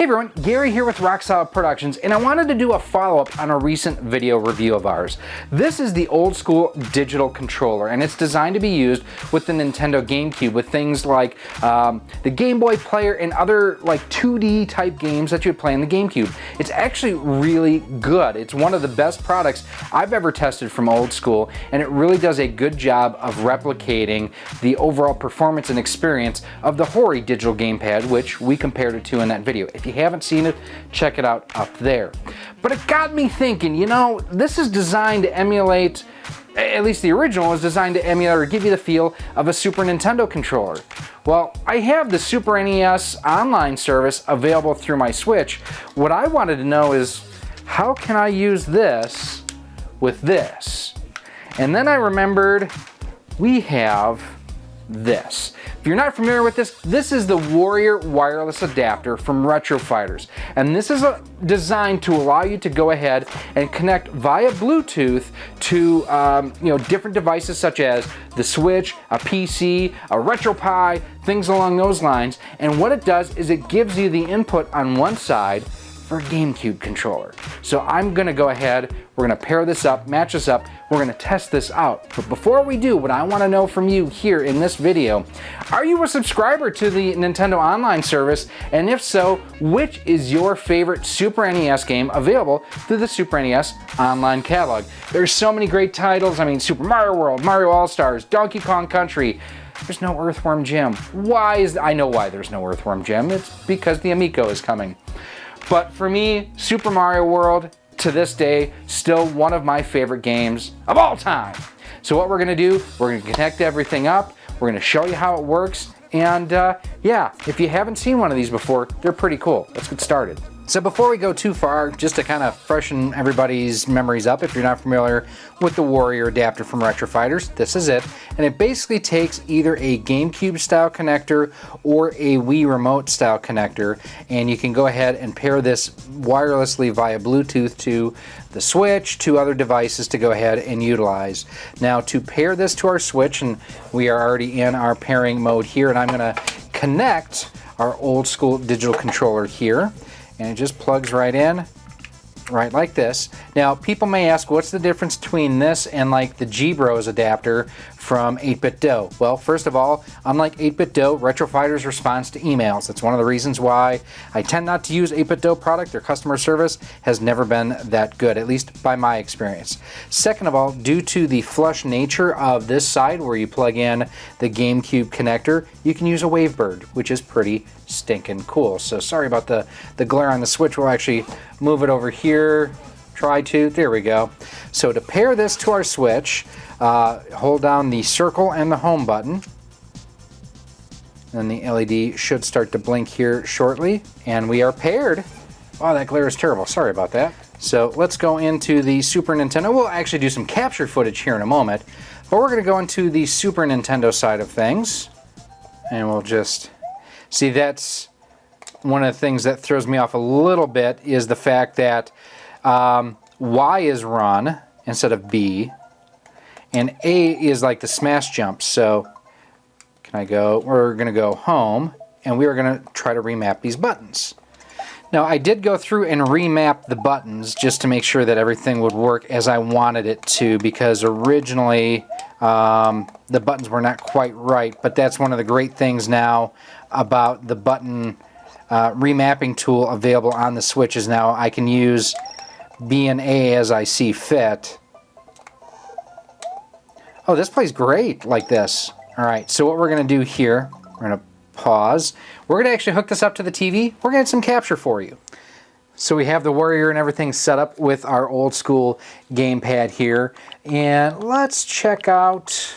Hey everyone, Gary here with Rock Solid Productions, and I wanted to do a follow-up on a recent video review of ours. This is the Old Skool Digital Controller, and it's designed to be used with the Nintendo GameCube with things like the Game Boy player and other like 2D type games that you'd play in the GameCube. It's actually really good. It's one of the best products I've ever tested from Old Skool, and it really does a good job of replicating the overall performance and experience of the Hori digital gamepad, which we compared it to in that video. If you haven't seen it, check it out up there. But it got me thinking, you know, this is designed to emulate, at least the original is designed to emulate or give you the feel of a Super Nintendo controller. Well, I have the Super NES online service available through my Switch. What I wanted to know is, how can I use this with this? And then I remembered we have this. If you're not familiar with this, this is the Warrior wireless adapter from Retro Fighters, and this is designed to allow you to go ahead and connect via Bluetooth to different devices such as the Switch, a PC, a RetroPie, things along those lines. And what it does is it gives you the input on one side for a GameCube controller. So I'm gonna go ahead, we're gonna pair this up, match this up, we're gonna test this out. But before we do, what I wanna know from you here in this video, are you a subscriber to the Nintendo Online service? And if so, which is your favorite Super NES game available through the Super NES Online catalog? There's so many great titles. I mean, Super Mario World, Mario All-Stars, Donkey Kong Country. There's no Earthworm Jim. I know why there's no Earthworm Jim. It's because the Amico is coming. But for me, Super Mario World, to this day, still one of my favorite games of all time. So what we're gonna do, we're gonna connect everything up, we're gonna show you how it works, and yeah, if you haven't seen one of these before, they're pretty cool. Let's get started. So before we go too far, just to kind of freshen everybody's memories up, if you're not familiar with the Warrior adapter from Retro Fighters, this is it. And it basically takes either a GameCube style connector or a Wii Remote style connector, and you can go ahead and pair this wirelessly via Bluetooth to the Switch, to other devices to go ahead and utilize. Now to pair this to our Switch, and we are already in our pairing mode here, and I'm gonna connect our Old Skool Digital Controller here. And it just plugs right in, right like this. Now, people may ask, what's the difference between this and like the G-Bros adapter from 8-Bit Do? Well, first of all, unlike 8-Bit Do, Retro Fighters responds to emails. That's one of the reasons why I tend not to use 8-Bit Do product. Their customer service has never been that good, at least by my experience. Second of all, due to the flush nature of this side where you plug in the GameCube connector, you can use a Wavebird, which is pretty stinking cool. So sorry about the glare on the Switch. We'll actually move it over here. There we go. So to pair this to our Switch, hold down the circle and the home button. And the LED should start to blink here shortly. And we are paired. Oh, that glare is terrible. Sorry about that. So let's go into the Super Nintendo. We'll actually do some capture footage here in a moment. But we're going to go into the Super Nintendo side of things. And we'll just see, that's one of the things that throws me off a little bit, is the fact that Y is run instead of B, and A is like the smash jump. So can I go, we're going to go home, and we are going to try to remap these buttons. Now I did go through and remap the buttons just to make sure that everything would work as I wanted it to, because originally the buttons were not quite right, but that's one of the great things now about the button remapping tool available on the Switch, is now I can use B and A as I see fit. Oh, this plays great like this. Alright, so what we're going to do here, we're going to pause. We're going to actually hook this up to the TV. We're going to get some capture for you. So we have the Warrior and everything set up with our Old Skool gamepad here. And let's check out,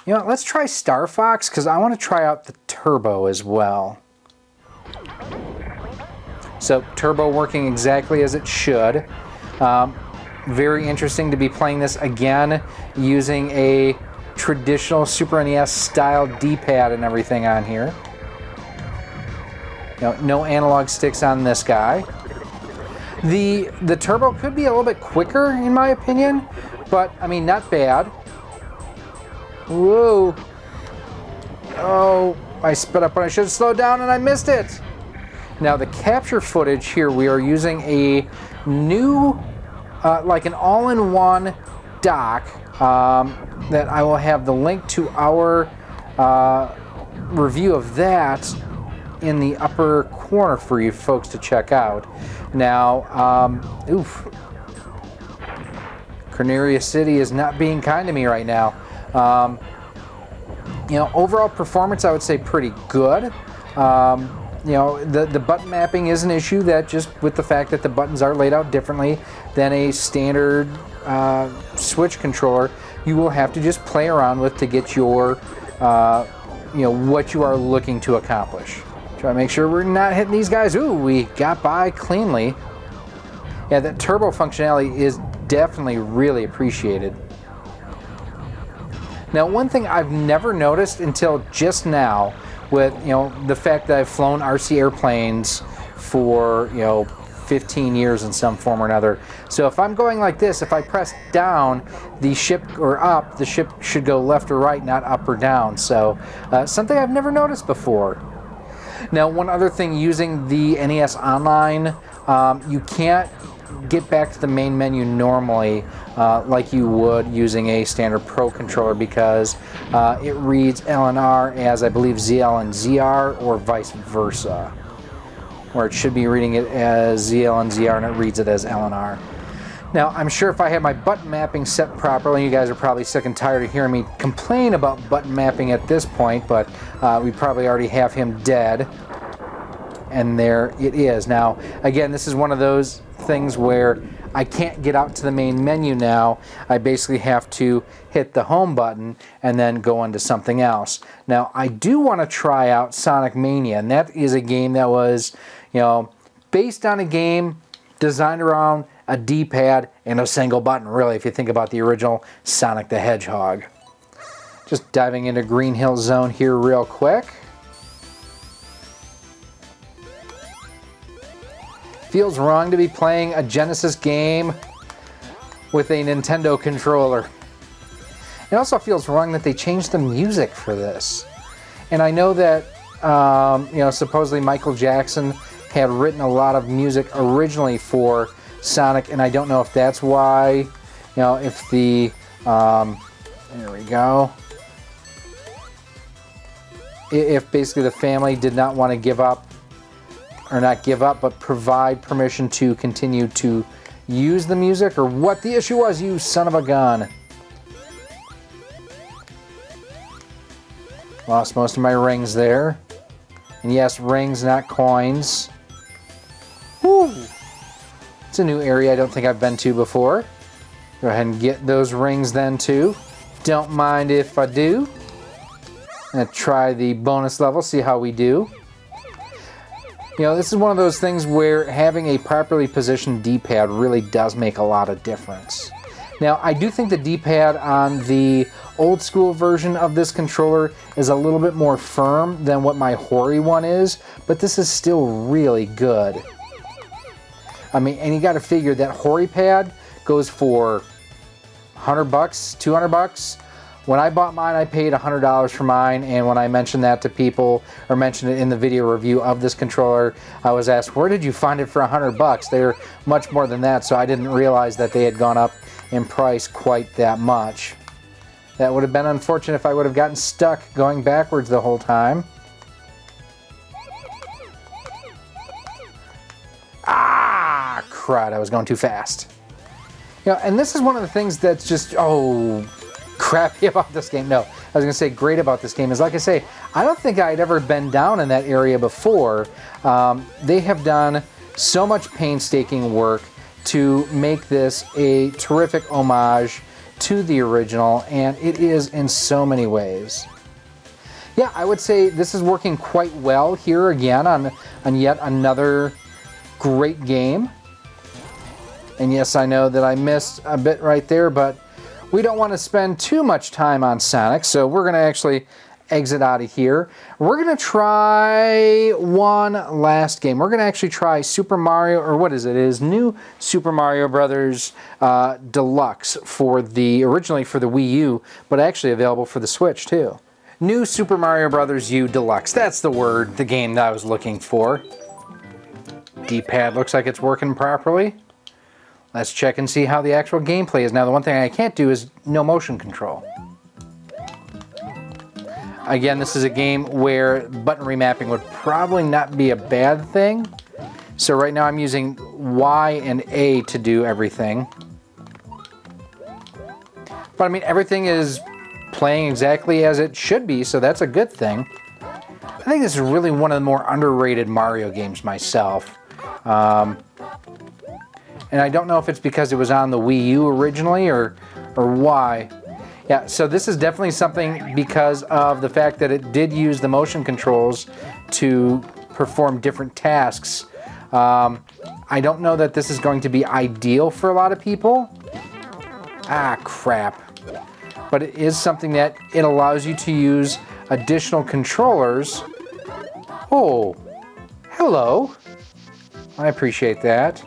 you know, let's try Star Fox, because I want to try out the Turbo as well. So Turbo working exactly as it should. Very interesting to be playing this again using a traditional Super NES style D-pad and everything on here. You know, no analog sticks on this guy. The Turbo could be a little bit quicker in my opinion, but I mean, not bad. Whoa. Oh, I sped up when I should have slowed down and I missed it. Now the capture footage here, we are using a new, like an all-in-one dock that I will have the link to our review of that in the upper corner for you folks to check out. Now, Cornelia City is not being kind to me right now. You know, overall performance, I would say pretty good. You know, the button mapping is an issue, that just with the fact that the buttons are laid out differently than a standard Switch controller, you will have to just play around with to get your, you know, what you are looking to accomplish. Try to make sure we're not hitting these guys. Ooh, we got by cleanly. Yeah, that turbo functionality is definitely really appreciated. Now, one thing I've never noticed until just now, with, you know, the fact that I've flown RC airplanes for, you know, 15 years in some form or another. So if I'm going like this, if I press down, the ship, or up, the ship should go left or right, not up or down. So something I've never noticed before. Now, one other thing, using the NES Online, you can't get back to the main menu normally like you would using a standard Pro controller, because it reads L and R as, I believe, ZL and ZR, or vice versa, where it should be reading it as ZL and ZR and it reads it as L and R. Now, I'm sure if I had my button mapping set properly, you guys are probably sick and tired of hearing me complain about button mapping at this point, but we probably already have him dead. And there it is. Now, again, this is one of those things where I can't get out to the main menu now. I basically have to hit the home button and then go into something else. Now, I do want to try out Sonic Mania, and that is a game that was, you know, based on a game designed around a D-pad and a single button, really, if you think about the original Sonic the Hedgehog. Just diving into Green Hill Zone here real quick. Feels wrong to be playing a Genesis game with a Nintendo controller. It also feels wrong that they changed the music for this. And I know that, you know, supposedly Michael Jackson had written a lot of music originally for Sonic, and I don't know if that's why, you know, if the, there we go. If basically the family did not want to give up, or not give up, but provide permission to continue to use the music, or what the issue was, you son of a gun. Lost most of my rings there. And yes, rings, not coins. Woo! It's a new area I don't think I've been to before. Go ahead and get those rings then too. Don't mind if I do. I'm gonna try the bonus level, see how we do. You know, this is one of those things where having a properly positioned D-pad really does make a lot of difference. Now, I do think the D-pad on the old school version of this controller is a little bit more firm than what my Hori one is, but this is still really good. I mean, and you got to figure that Hori pad goes for $100, $200. When I bought mine, I paid $100 for mine, and when I mentioned that to people, or mentioned it in the video review of this controller, I was asked, where did you find it for $100? They're much more than that, so I didn't realize that they had gone up in price quite that much. That would have been unfortunate if I would have gotten stuck going backwards the whole time. Ah, crud, I was going too fast. You know, and this is one of the things that's just, crappy about this game. No, I was going to say great about this game is, like I say, I don't think I'd ever been down in that area before. They have done so much painstaking work to make this a terrific homage to the original, and it is in so many ways. Yeah, I would say this is working quite well here again on yet another great game. And yes, I know that I missed a bit right there, but we don't want to spend too much time on Sonic, so we're going to actually exit out of here. We're going to try one last game. We're going to actually try Super Mario, or what is it? It is New Super Mario Brothers Deluxe originally for the Wii U, but actually available for the Switch too. New Super Mario Brothers U Deluxe. That's the word, the game that I was looking for. D-pad looks like it's working properly. Let's check and see how the actual gameplay is. Now, the one thing I can't do is no motion control. Again, this is a game where button remapping would probably not be a bad thing. So right now I'm using Y and A to do everything. But I mean, everything is playing exactly as it should be, so that's a good thing. I think this is really one of the more underrated Mario games myself. And I don't know if it's because it was on the Wii U originally or why. Yeah, so this is definitely something because of the fact that it did use the motion controls to perform different tasks. I don't know that this is going to be ideal for a lot of people. Ah, crap. But it is something that it allows you to use additional controllers. Oh, hello. I appreciate that.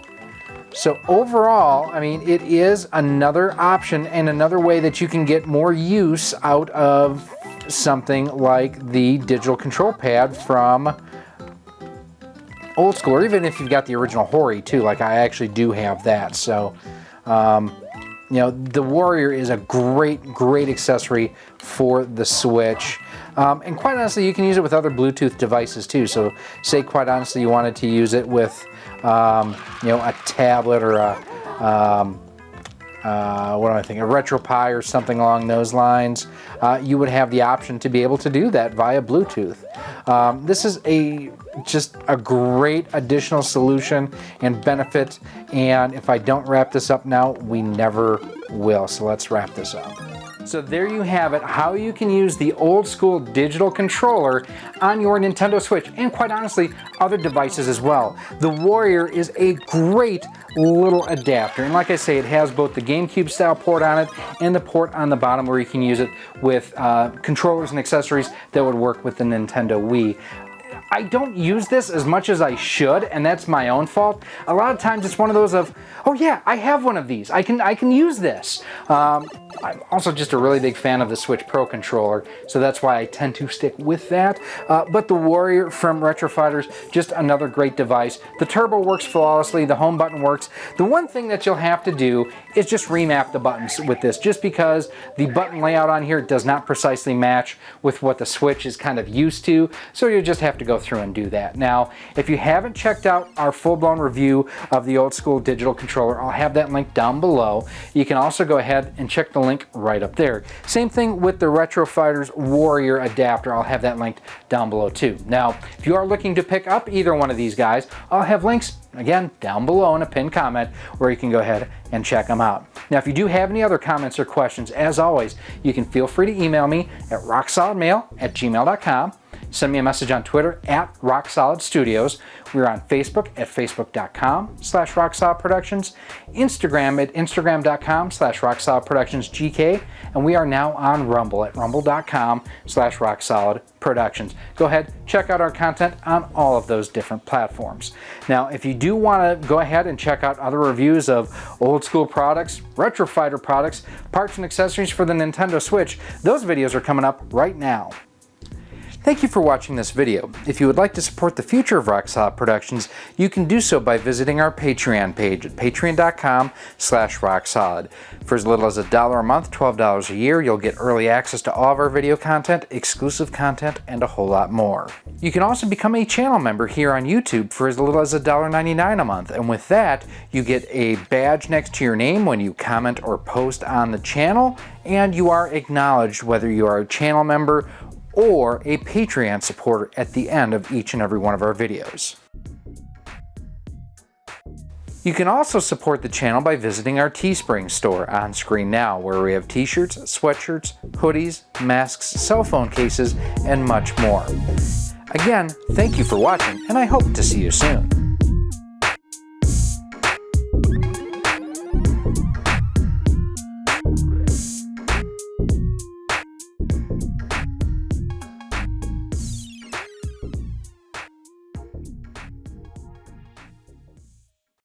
So overall, I mean, it is another option and another way that you can get more use out of something like the digital control pad from Old Skool, or even if you've got the original Hori too, like I actually do have that. So, you know, the Warrior is a great accessory for the Switch. And quite honestly, you can use it with other Bluetooth devices too. So say quite honestly you wanted to use it with, you know, a tablet or a, what am I thinking, a RetroPie or something along those lines. You would have the option to be able to do that via Bluetooth. This is just a great additional solution and benefit, and if I don't wrap this up now, we never will. So let's wrap this up. So there you have it, how you can use the Old Skool Digital Controller on your Nintendo Switch, and quite honestly, other devices as well. The Warrior is a great little adapter, and like I say, it has both the GameCube style port on it and the port on the bottom where you can use it with controllers and accessories that would work with the Nintendo Wii. I don't use this as much as I should, and that's my own fault. A lot of times it's one of those of, oh yeah, I have one of these. I can use this. I'm also just a really big fan of the Switch Pro controller, so that's why I tend to stick with that. But the Warrior from Retro Fighters, just another great device. The turbo works flawlessly, the home button works. The one thing that you'll have to do is just remap the buttons with this, just because the button layout on here does not precisely match with what the Switch is kind of used to, so you just have to go through and do that. Now, if you haven't checked out our full-blown review of the Old Skool Digital Controller, I'll have that link down below. You can also go ahead and check the link right up there. Same thing with the Retro Fighters Warrior adapter. I'll have that linked down below too. Now, if you are looking to pick up either one of these guys, I'll have links again down below in a pinned comment where you can go ahead and check them out. Now, if you do have any other comments or questions, as always, you can feel free to email me at rocksolidmail@gmail.com. Send me a message on Twitter at RockSolidStudios. We're on Facebook at facebook.com/RockSolidProductions, Instagram at Instagram.com/RockSolidProductionsGK, and we are now on Rumble at Rumble.com/RockSolidProductions. Go ahead, check out our content on all of those different platforms. Now, if you do want to go ahead and check out other reviews of Old Skool products, Retro Fighter products, parts and accessories for the Nintendo Switch, those videos are coming up right now. Thank you for watching this video. If you would like to support the future of Rock Solid Productions, you can do so by visiting our Patreon page at patreon.com/rocksolid. For as little as $1 a month, $12 a year, you'll get early access to all of our video content, exclusive content, and a whole lot more. You can also become a channel member here on YouTube for as little as $1.99 a month, and with that, you get a badge next to your name when you comment or post on the channel, and you are acknowledged whether you are a channel member or a Patreon supporter at the end of each and every one of our videos. You can also support the channel by visiting our Teespring store on screen now, where we have t-shirts, sweatshirts, hoodies, masks, cell phone cases, and much more. Again, thank you for watching, and I hope to see you soon.